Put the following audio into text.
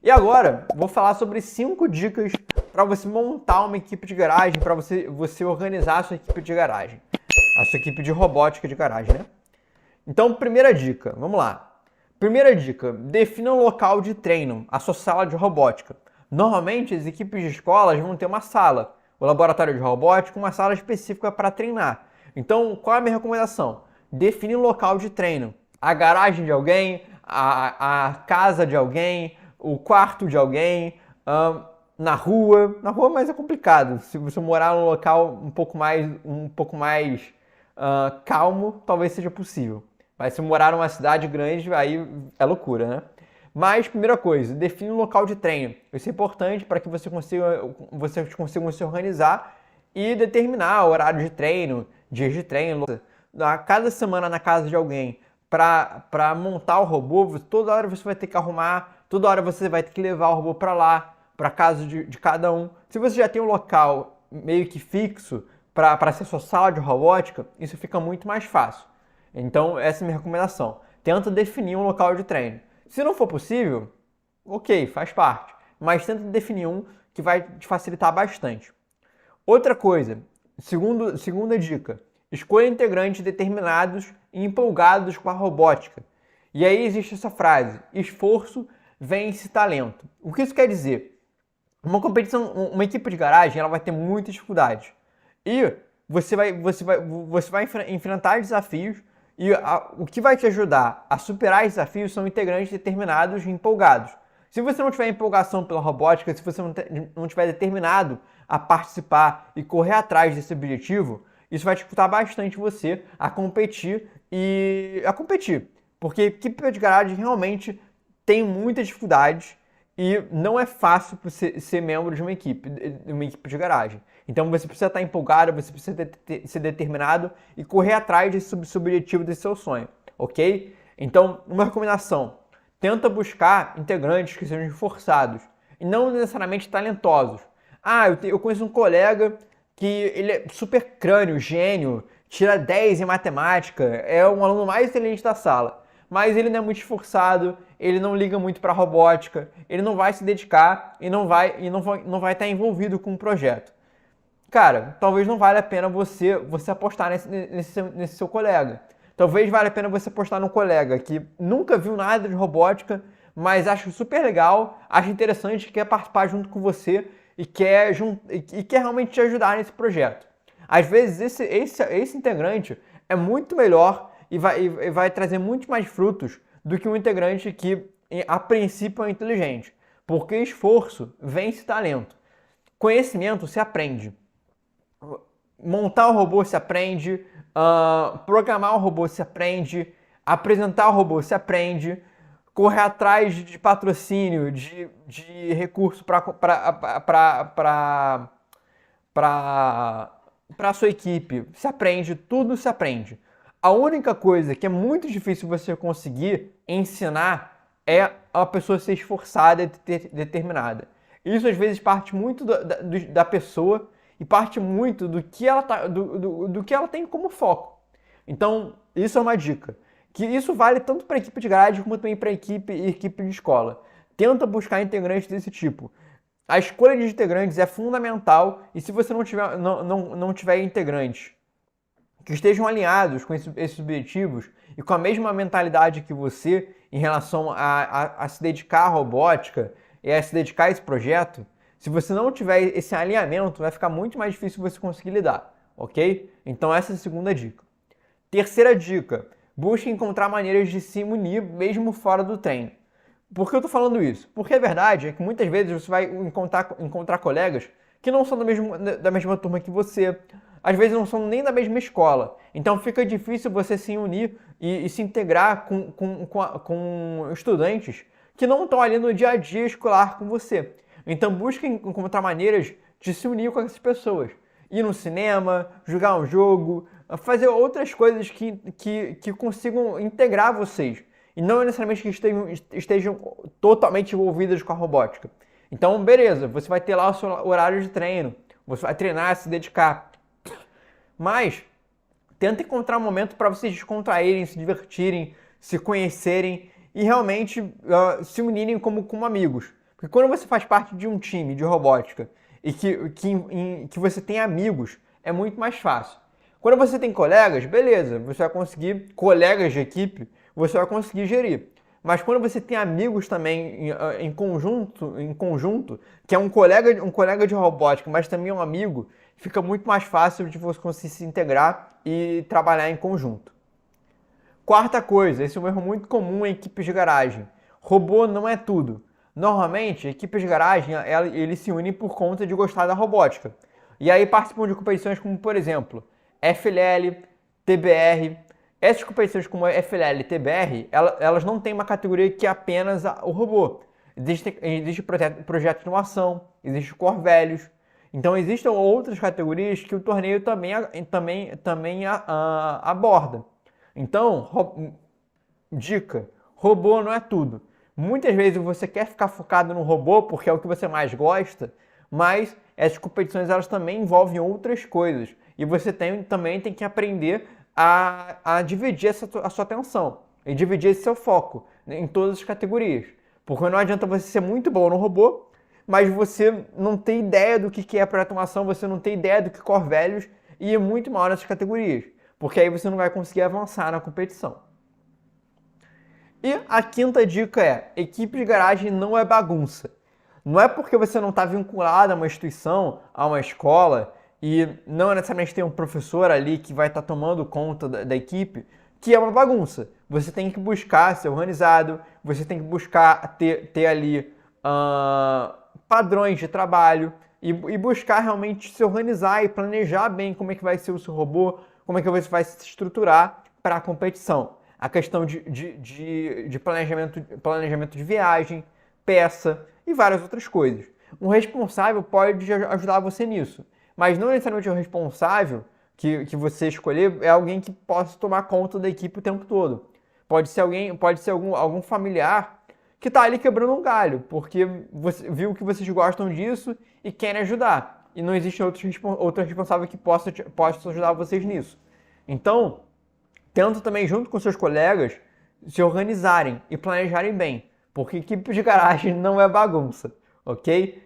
E agora, vou falar sobre 5 dicas para você montar uma equipe de garagem, para você organizar a sua equipe de garagem. A sua equipe de robótica de garagem, né? Então, primeira dica, vamos lá. Primeira dica, defina um local de treino, a sua sala de robótica. Normalmente, as equipes de escolas vão ter uma sala, o laboratório de robótica, uma sala específica para treinar. Então, qual é a minha recomendação? Define um local de treino. A garagem de alguém, a casa de alguém, o quarto de alguém, na rua. Na rua, mas é complicado. Se você morar num local um pouco mais calmo, talvez seja possível. Mas se morar numa cidade grande, aí é loucura, né? Mas, primeira coisa, define um local de treino. Isso é importante para que você consiga se organizar e determinar o horário de treino, dias de treino. A cada semana na casa de alguém, para montar o robô, toda hora você vai ter que arrumar, toda hora você vai ter que levar o robô para lá, para casa de cada um. Se você já tem um local meio que fixo para ser sua sala de robótica, isso fica muito mais fácil. Então, essa é a minha recomendação. Tenta definir um local de treino. Se não for possível, ok, faz parte. Mas tenta definir um que vai te facilitar bastante. Outra coisa, segunda dica. Escolha integrantes determinados e empolgados com a robótica. E aí existe essa frase, esforço vence talento. O que isso quer dizer? Uma equipe de garagem, ela vai ter muitas dificuldades. E você vai enfrentar desafios e o que vai te ajudar a superar esses desafios são integrantes determinados e empolgados. Se você não tiver empolgação pela robótica, se você não tiver determinado a participar e correr atrás desse objetivo, isso vai dificultar bastante você a competir. Porque a equipe de garagem realmente tem muitas dificuldades e não é fácil ser membro de uma equipe de garagem. Então você precisa estar empolgado, você precisa ser determinado e correr atrás desse objetivo, desse seu sonho, ok? Então, uma recomendação, tenta buscar integrantes que sejam esforçados e não necessariamente talentosos. Eu conheço um colega que ele é super crânio, gênio, tira 10 em matemática, é um aluno mais inteligente da sala. Mas ele não é muito esforçado, ele não liga muito para a robótica, ele não vai se dedicar e não vai estar envolvido com o projeto. Cara, talvez não valha a pena você apostar nesse seu colega. Talvez valha a pena você apostar num colega que nunca viu nada de robótica, mas acha super legal, acha interessante, quer participar junto com você e quer realmente te ajudar nesse projeto. Às vezes esse integrante é muito melhor e vai trazer muito mais frutos do que um integrante que a princípio é inteligente. Porque esforço vence talento. Conhecimento se aprende. Montar o robô se aprende, programar o robô se aprende, apresentar o robô se aprende, correr atrás de patrocínio, de recurso para a sua equipe, se aprende, tudo se aprende. A única coisa que é muito difícil você conseguir ensinar é a pessoa ser esforçada e determinada. Isso às vezes parte muito da pessoa e parte muito do que ela tem como foco. Então, isso é uma dica. Que isso vale tanto para a equipe de garagem como também para a equipe de escola. Tenta buscar integrantes desse tipo. A escolha de integrantes é fundamental e se você não tiver integrantes que estejam alinhados com esses objetivos e com a mesma mentalidade que você em relação a se dedicar à robótica e a se dedicar a esse projeto, se você não tiver esse alinhamento, vai ficar muito mais difícil você conseguir lidar, ok? Então essa é a segunda dica. Terceira dica, busque encontrar maneiras de se unir mesmo fora do treino. Por que eu estou falando isso? Porque a verdade é que muitas vezes você vai encontrar colegas que não são da mesma turma que você, às vezes não são nem da mesma escola. Então fica difícil você se unir e se integrar com estudantes que não estão ali no dia a dia escolar com você. Então busque encontrar maneiras de se unir com essas pessoas. Ir no cinema, jogar um jogo, fazer outras coisas que consigam integrar vocês. E não necessariamente que estejam totalmente envolvidas com a robótica. Então, beleza, você vai ter lá o seu horário de treino, você vai treinar, se dedicar. Mas, tenta encontrar um momento para vocês descontraírem, se divertirem, se conhecerem e realmente se unirem como amigos. Porque quando você faz parte de um time de robótica e que você tem amigos, é muito mais fácil. Quando você tem colegas, beleza, você vai conseguir, colegas de equipe, você vai conseguir gerir. Mas quando você tem amigos também em conjunto, que é um colega de robótica, mas também um amigo, fica muito mais fácil de você conseguir se integrar e trabalhar em conjunto. Quarta coisa, esse é um erro muito comum em equipes de garagem. Robô não é tudo. Normalmente, equipes de garagem, eles se unem por conta de gostar da robótica. E aí participam de competições como, por exemplo, FLL, TBR. Essas competições como FLL e TBR, elas não têm uma categoria que é apenas o robô. Existe projeto de inovação, existe Corvelhos. Então existem outras categorias que o torneio também aborda. Então, dica, robô não é tudo. Muitas vezes você quer ficar focado no robô porque é o que você mais gosta, mas essas competições elas também envolvem outras coisas. E você também tem que aprender a dividir a sua atenção e dividir esse seu foco em todas as categorias. Porque não adianta você ser muito bom no robô, mas você não tem ideia do que é pré-automação, você não tem ideia do que Corvelhos e é muito mal nessas categorias. Porque aí você não vai conseguir avançar na competição. E a quinta dica é: equipe de garagem não é bagunça. Não é porque você não está vinculado a uma instituição, a uma escola, e não necessariamente tem um professor ali que vai estar tomando conta da equipe, que é uma bagunça. Você tem que buscar ser organizado, você tem que buscar ter ali padrões de trabalho e buscar realmente se organizar e planejar bem como é que vai ser o seu robô, como é que você vai se estruturar para a competição. A questão de planejamento de viagem, peça e várias outras coisas. Um responsável pode ajudar você nisso, mas não necessariamente o responsável que você escolher é alguém que possa tomar conta da equipe o tempo todo. Pode ser algum familiar que está ali quebrando um galho, porque você viu que vocês gostam disso e querem ajudar. E não existe outro responsável que possa ajudar vocês nisso. Então, tenta também, junto com seus colegas, se organizarem e planejarem bem, porque equipe de garagem não é bagunça, ok?